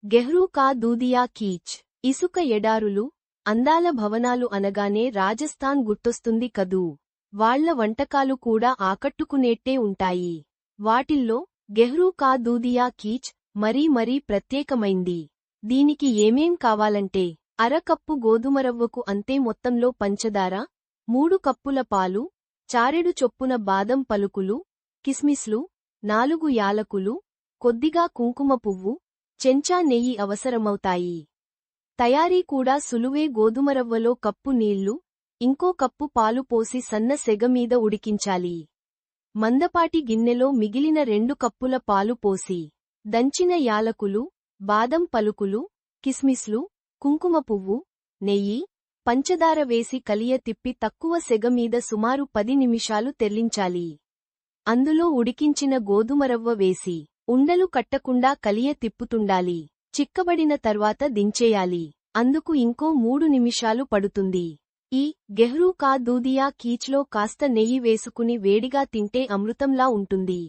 గెహ్రూ కా దూదియా కీచ్. ఇసుక ఎడారులు, అందాల భవనాలు అనగానే రాజస్థాన్ గుర్తొస్తుంది కదూ. వాళ్ల వంటకాలు కూడా ఆకట్టుకునేట్టే ఉంటాయి. వాటిల్లో గెహ్రూ కా దూదియా కీచ్ మరీ ప్రత్యేకమైంది. దీనికి ఏమేం కావాలంటే, అరకప్పు గోధుమరవ్వకు అంతే మొత్తంలో పంచదార, 3 కప్పుల పాలు, చారెడు చొప్పున బాదం పలుకులు, కిస్మిస్లు, 4 యాలకులు, కొద్దిగా కుంకుమ పువ్వు, చెంచా నెయ్యి అవసరమవుతాయి. తయారీ కూడా సులువే. గోధుమరవ్వలో కప్పు నీళ్లు, ఇంకో కప్పు పాలు పోసి సన్న సెగ మీద ఉడికించాలి. మందపాటి గిన్నెలో మిగిలిన 2 కప్పుల పాలు పోసి, దంచిన యాలకులు, బాదం పలుకులు, కిస్మిస్లు, కుంకుమ పువ్వు, నెయ్యి, పంచదార వేసి కలియ తిప్పి తక్కువ సెగ మీద సుమారు 10 నిమిషాలు తెర్లించాలి. అందులో ఉడికించిన గోధుమరవ్వ వేసి, ఉండలు కట్టకుండా కలియ తిప్పుతుండాలి. చిక్కబడిన తర్వాత దించేయాలి. అందుకు ఇంకో 3 నిమిషాలు పడుతుంది. ఈ గెహ్రూ కా దూదియా కీచ్లో కాస్త నెయ్యి వేసుకుని వేడిగా తింటే అమృతంలా ఉంటుంది.